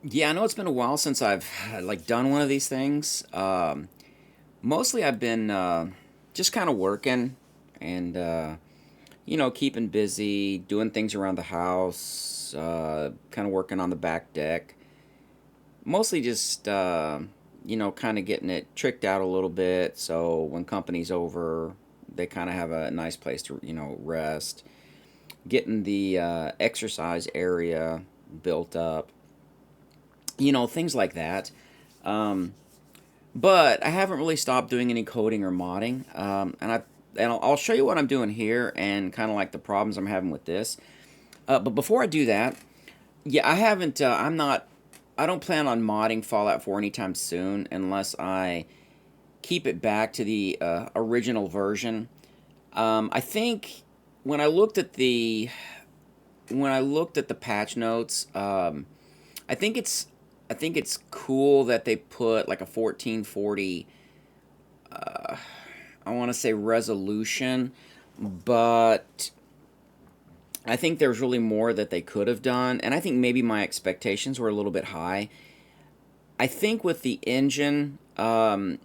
Yeah, I know it's been a while since I've like done one of these things. Mostly I've been just kind of working and keeping busy, doing things around the house, kind of working on the back deck. Mostly just kind of getting it tricked out a little bit so when company's over, they kind of have a nice place to rest. Getting the exercise area built up, things like that. Um, But I haven't really stopped doing any coding or modding. And I'll show you what I'm doing here and kind of like the problems I'm having with this. But before I do that, yeah, I haven't. I'm not. I don't plan on modding Fallout 4 anytime soon unless I keep it back to the original version. I think when I looked at the patch notes, I think it's I think it's cool that they put like a 1440 I want to say resolution, but I think there's really more that they could have done, and I think maybe my expectations were a little bit high. I think with the engine, I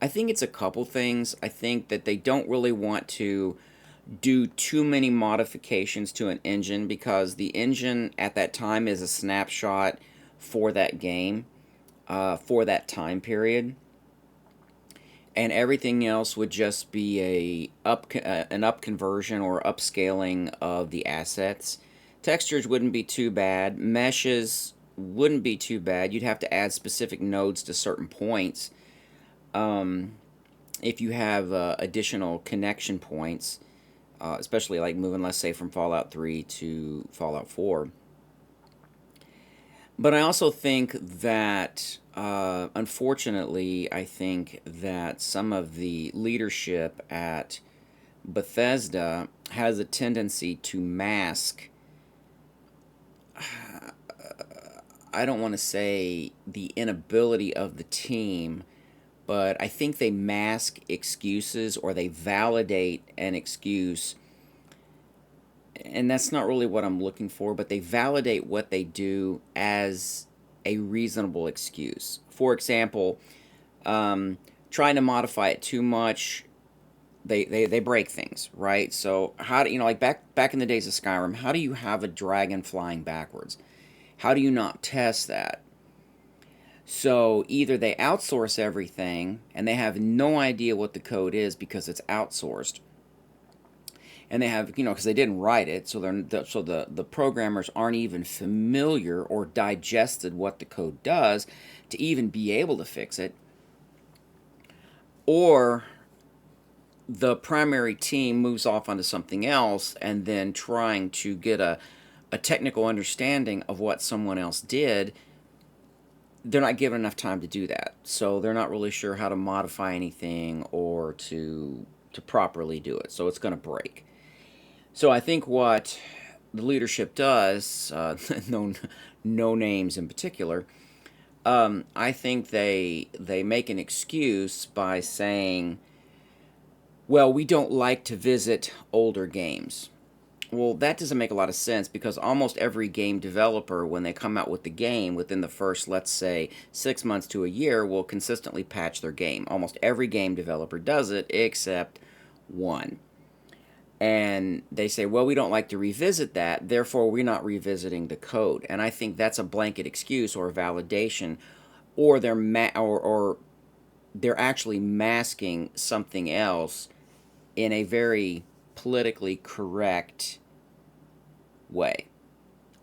think it's a couple things. I think that they don't really want to do too many modifications to an engine because the engine at that time is a snapshot for that game, for that time period, and everything else would just be an up conversion or upscaling of the assets. Textures wouldn't be too bad. Meshes wouldn't be too bad. You'd have to add specific nodes to certain points. Um, if you have additional connection points, especially like moving, let's say, from Fallout 3 to Fallout 4. But I also think that, unfortunately, I think that some of the leadership at Bethesda has a tendency to mask, I don't want to say the inability of the team, but I think they mask excuses or they validate an excuse. And that's not really what I'm looking for, but they validate what they do as a reasonable excuse. For example, trying to modify it too much, they break things, right? So how do like back in the days of Skyrim, how do you have a dragon flying backwards? How do you not test that? So either they outsource everything and they have no idea what the code is because it's outsourced, and they have because they didn't write it, so the programmers aren't even familiar or digested what the code does to even be able to fix it, or the primary team moves off onto something else and then trying to get a technical understanding of what someone else did, they're not given enough time to do that. So they're not really sure how to modify anything or to properly do it. So it's going to break. So I think what the leadership does, no names in particular, I think they make an excuse by saying, well, we don't like to visit older games. Well, that doesn't make a lot of sense because almost every game developer, when they come out with the game within the first, let's say, 6 months to a year, will consistently patch their game. Almost every game developer does it except one. And they say, well, we don't like to revisit that, therefore we're not revisiting the code. And I think that's a blanket excuse or a validation, or or they're actually masking something else in a very politically correct way.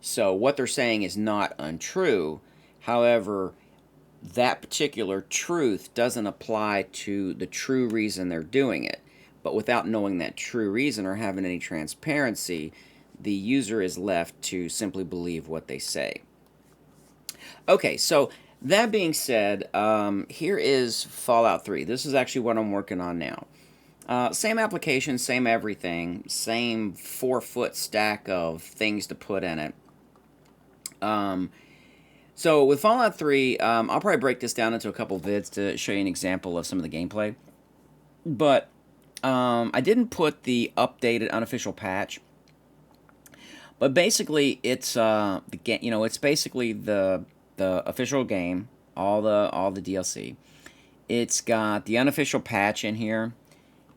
So what they're saying is not untrue. However, that particular truth doesn't apply to the true reason they're doing it. But without knowing that true reason or having any transparency, the user is left to simply believe what they say. Okay, so that being said, here is Fallout 3. This is actually what I'm working on now. Same application, same everything, same 4 foot stack of things to put in it. Um, so with Fallout 3, I'll probably break this down into a couple vids to show you an example of some of the gameplay. But I didn't put the updated unofficial patch, But basically, it's the game. You know, it's basically the official game, all the DLC. It's got the unofficial patch in here.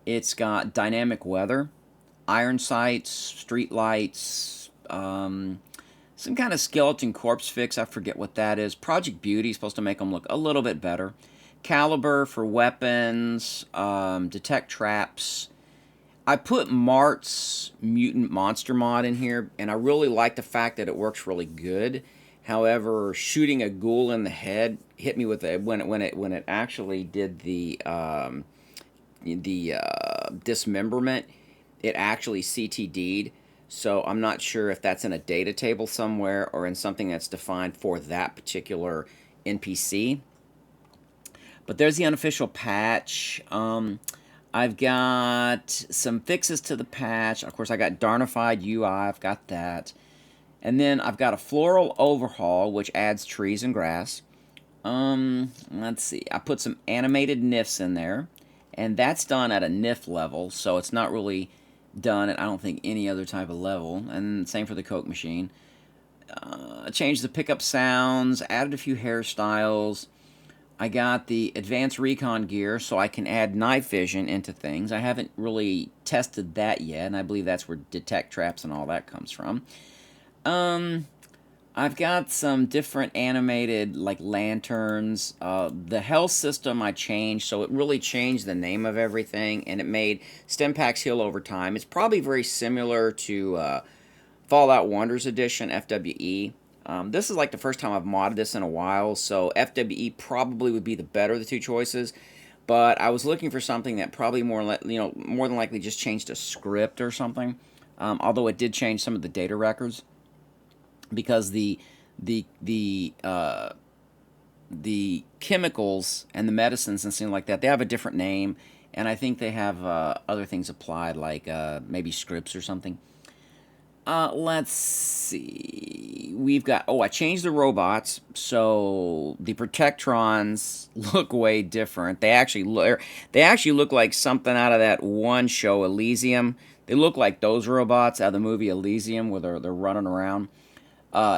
It's got dynamic weather, iron sights, street lights, some kind of skeleton corpse fix. I forget what that is. Project Beauty is supposed to make them look a little bit better. Caliber for weapons, detect traps. I put Mart's Mutant Monster mod in here, and I really like the fact that it works really good. However, shooting a ghoul in the head hit me with it when it actually did the dismemberment. It actually CTD'd, so I'm not sure if that's in a data table somewhere or in something that's defined for that particular NPC. But there's the unofficial patch. I've got some fixes to the patch. Of course, I got Darnified UI. I've got that. And then I've got a floral overhaul, which adds trees and grass. Let's see. I put some animated NIFs in there. And that's done at a NIF level, so it's not really done at, I don't think, any other type of level. And same for the Coke machine. Changed the pickup sounds, added a few hairstyles. I got the advanced recon gear so I can add night vision into things. I haven't really tested that yet, and I believe that's where detect traps and all that comes from. I've got some different animated like lanterns. The health system I changed, so it really changed the name of everything, and it made Stimpaks heal over time. It's probably very similar to Fallout Wonders Edition, FWE. This is like the first time I've modded this in a while, so FWE probably would be the better of the two choices. But I was looking for something that probably more than likely just changed a script or something. Although it did change some of the data records, because the chemicals and the medicines and things like that, they have a different name, and I think they have other things applied, like maybe scripts or something. Let's see. We've got, I changed the robots, so the Protectrons look way different. They actually look like something out of that one show, Elysium. They look like those robots out of the movie Elysium, where they're running around.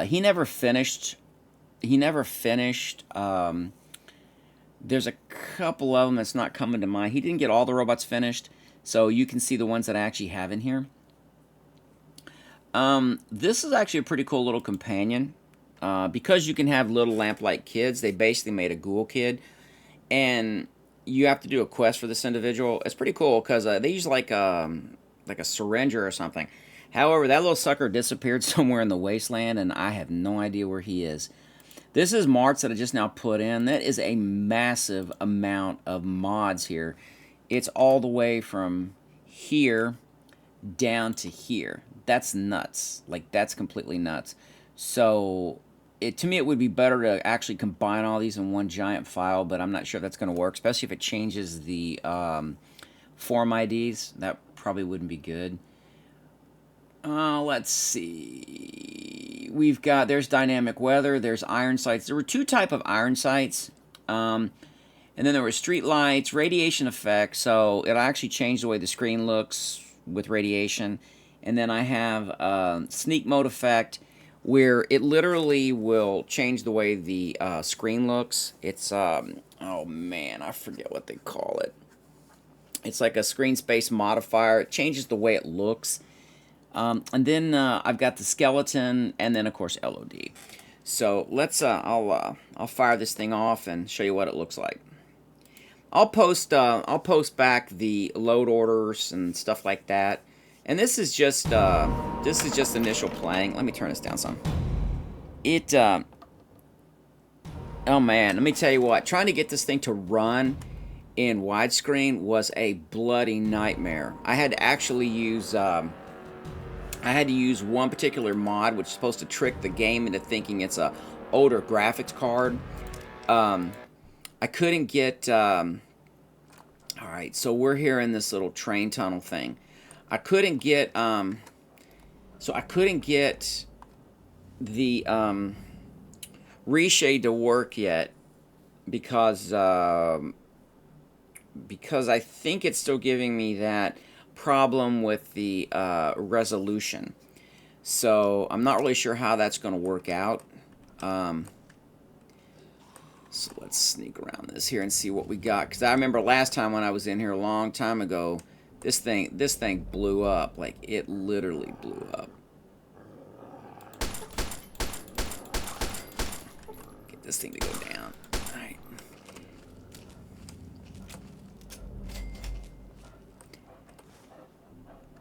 He never finished. He never finished. There's a couple of them that's not coming to mind. He didn't get all the robots finished, so you can see the ones that I actually have in here. This is actually a pretty cool little companion. Because you can have little lamplight kids, they basically made a ghoul kid, and you have to do a quest for this individual. It's pretty cool because they use like a syringer or something. However, that little sucker disappeared somewhere in the wasteland, and I have no idea where he is. This is Mart's that I just now put in. That is a massive amount of mods here. It's all the way from here down to here. That's nuts. Like, that's completely nuts. So, to me, it would be better to actually combine all these in one giant file, but I'm not sure that's going to work, especially if it changes the form IDs. That probably wouldn't be good. Let's see. There's dynamic weather, there's iron sights. There were two type of iron sights. And then there were street lights, radiation effects, so it actually changed the way the screen looks with radiation. And then I have sneak mode effect, where it literally will change the way the screen looks. It's, oh man, I forget what they call it. It's like a screen space modifier. It changes the way it looks. And then I've got the skeleton, and then of course LOD. So let's I'll fire this thing off and show you what it looks like. I'll post back the load orders and stuff like that. And this is just initial playing. Let me turn this down some. Oh man, let me tell you what. Trying to get this thing to run in widescreen was a bloody nightmare. I had to actually use one particular mod, which is supposed to trick the game into thinking it's a older graphics card. I couldn't get. All right, so we're here in this little train tunnel thing. I couldn't get. So I couldn't get the reshade to work yet because I think it's still giving me that problem with the resolution. So I'm not really sure how that's going to work out. So let's sneak around this here and see what we got. Because I remember last time when I was in here a long time ago, this thing blew up. Like, it literally blew up. Get this thing to go down. All right.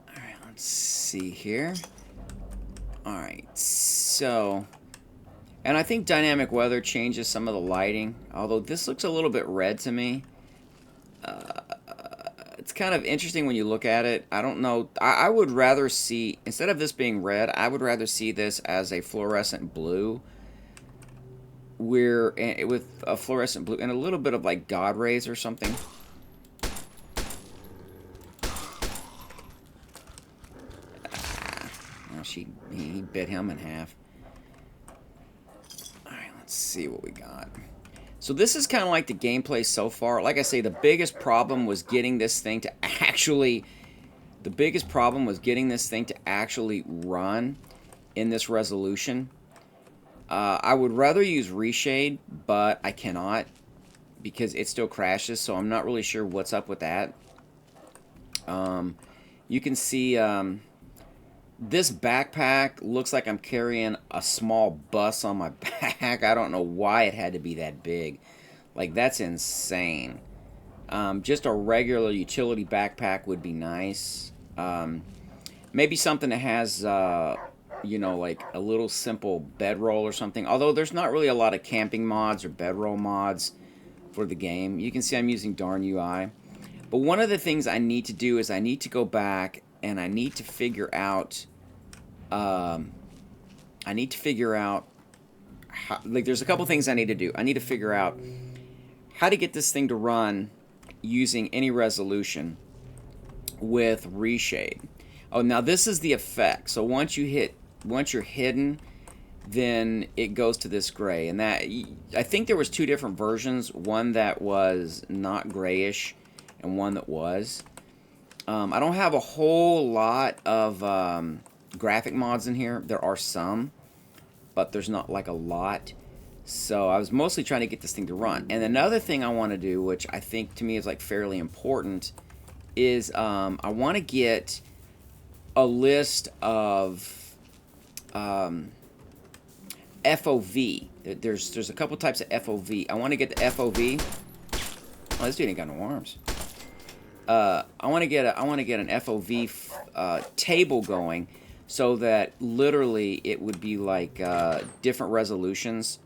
All right, let's see here. All right, so... And I think dynamic weather changes some of the lighting. Although this looks a little bit red to me. It's kind of interesting when you look at it. I don't know. I would rather see, instead of this being red, I would rather see this as a fluorescent blue. With a fluorescent blue and a little bit of like God rays or something. Well, he bit him in half. Let's see what we got. So this is kind of like the gameplay so far. Like I say, the biggest problem was getting this thing to actually... The biggest problem was getting this thing to actually run in this resolution. I would rather use Reshade, but I cannot because it still crashes, so I'm not really sure what's up with that. You can see... This backpack looks like I'm carrying a small bus on my back. I don't know why it had to be that big. Like, that's insane. Just a regular utility backpack would be nice. Maybe something that has, you know, like a little simple bedroll or something. Although there's not really a lot of camping mods or bedroll mods for the game. You can see I'm using Darn UI. But one of the things I need to do is I need to go back and I need to figure out, how, like, there's a couple things I need to do. I need to figure out how to get this thing to run using any resolution with Reshade. Oh, now this is the effect. So once you're hidden, then it goes to this gray. And that, I think there was two different versions, one that was not grayish and one that was. I don't have a whole lot of graphic mods in here. There are some, but there's not like a lot. So I was mostly trying to get this thing to run. And another thing I want to do, which I think to me is like fairly important, is I want to get a list of FOV. There's a couple types of FOV. I want to get the FOV. Oh, this dude ain't got no arms. I want to get an FOV table going, so that literally it would be like different resolutions.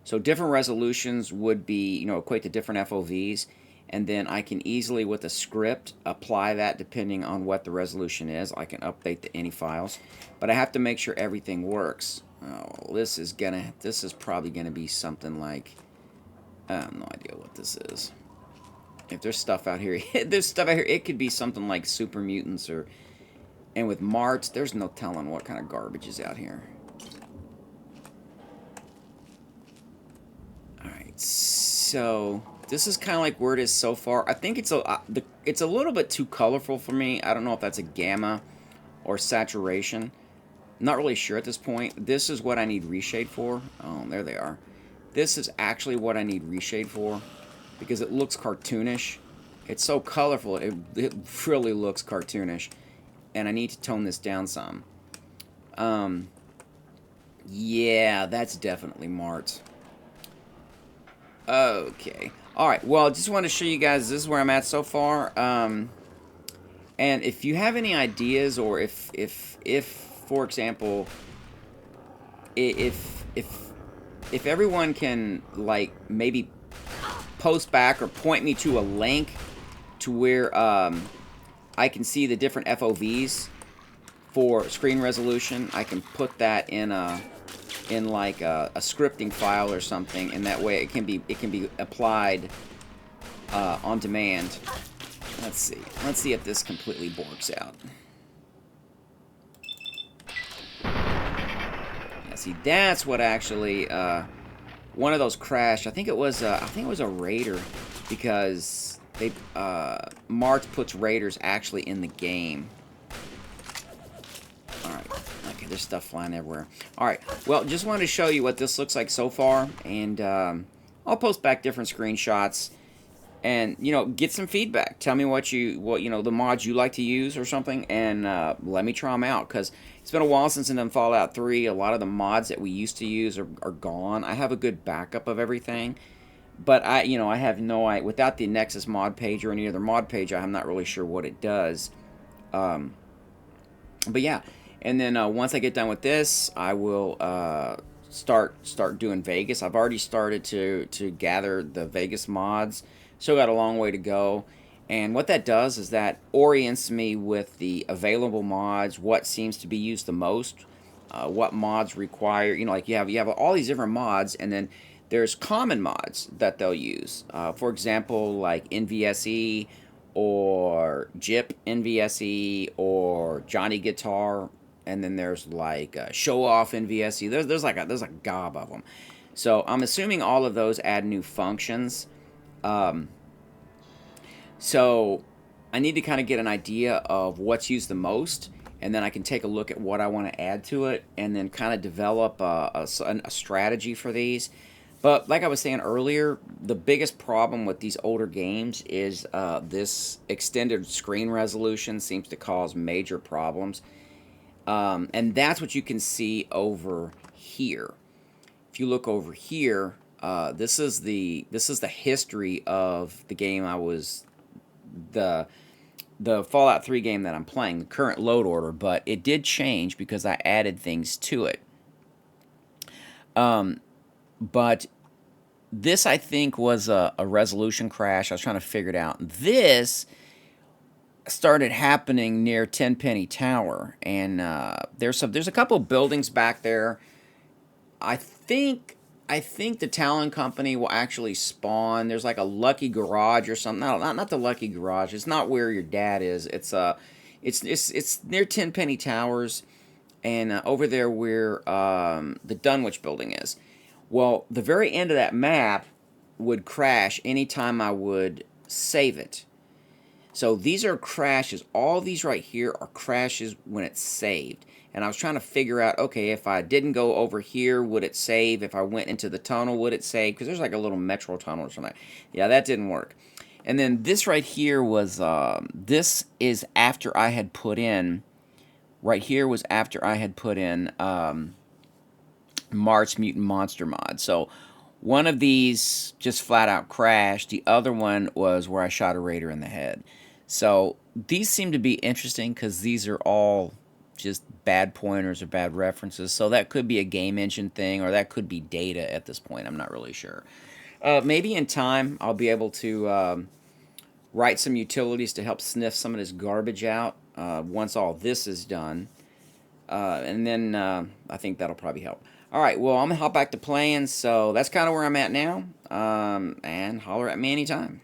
So different resolutions would be, you know, equate to different FOVs, and then I can easily with a script apply that depending on what the resolution is. I can update the any files, but I have to make sure everything works. Oh, this is probably gonna be something like, I have no idea what this is. If there's stuff out here, it could be something like Super Mutants or... And with Marts, there's no telling what kind of garbage is out here. Alright, so... This is kind of like where it is so far. I think it's a little bit too colorful for me. I don't know if that's a gamma or saturation. Not really sure at this point. This is what I need Reshade for. Oh, there they are. This is actually what I need Reshade for, because it looks cartoonish. It's so colorful, it really looks cartoonish. And I need to tone this down some. Yeah, that's definitely Mart. Okay. Alright, well, I just want to show you guys, this is where I'm at so far. And if you have any ideas, or if for example, if everyone can, like, maybe post back or point me to a link to where I can see the different FOVs for screen resolution, I can put that in like a scripting file or something, and that way it can be applied on demand. Let's see if this completely borks out. Yeah, see, that's what actually one of those crashed. I think it was a Raider, because they Mart puts Raiders actually in the game. All right, okay, there's stuff flying everywhere. All right. Well, just wanted to show you what this looks like so far, and I'll post back different screenshots, and get some feedback. Tell me what the mods you like to use or something, and let me try them out, because it's been a while since I've done Fallout 3. A lot of the mods that we used to use are gone. I have a good backup of everything, but I have no idea. Without the Nexus mod page or any other mod page, I'm not really sure what it does. But yeah, and then once I get done with this, I will start doing Vegas. I've already started to gather the Vegas mods. Still got a long way to go. And what that does is that orients me with the available mods, what seems to be used the most, what mods require. Like you have all these different mods, and then there's common mods that they'll use. For example, like NVSE or Jip NVSE or Johnny Guitar, and then there's like Show Off NVSE. There's like a gob of them. So I'm assuming all of those add new functions. So I need to kind of get an idea of what's used the most, and then I can take a look at what I want to add to it, and then kind of develop a strategy for these. But like I was saying earlier, the biggest problem with these older games is this extended screen resolution seems to cause major problems. And that's what you can see over here. If you look over here, this is the history of the game the Fallout 3 game that I'm playing, the current load order, but it did change because I added things to it. But this, I think, was a resolution crash. I was trying to figure it out. This started happening near Tenpenny Tower, and there's a couple of buildings back there. I think the Talon Company will actually spawn. There's like a Lucky Garage or something. No, not the Lucky Garage. It's not where your dad is. It's near Tenpenny Towers, and over there where the Dunwich building is. Well, the very end of that map would crash anytime I would save it. So these are crashes. All these right here are crashes when it's saved. And I was trying to figure out, okay, if I didn't go over here, would it save? If I went into the tunnel, would it save? Because there's like a little metro tunnel or something. Yeah, that didn't work. And then this right here was, this is after I had put in, right here was after I had put in March Mutant Monster mod. So one of these just flat out crashed. The other one was where I shot a raider in the head. So these seem to be interesting because these are all just bad pointers or bad references. So that could be a game engine thing, or that could be data at this point. I'm not really sure. Maybe in time I'll be able to write some utilities to help sniff some of this garbage out once all this is done. And then I think that'll probably help. All right, well, I'm going to hop back to playing, so that's kind of where I'm at now. And holler at me anytime.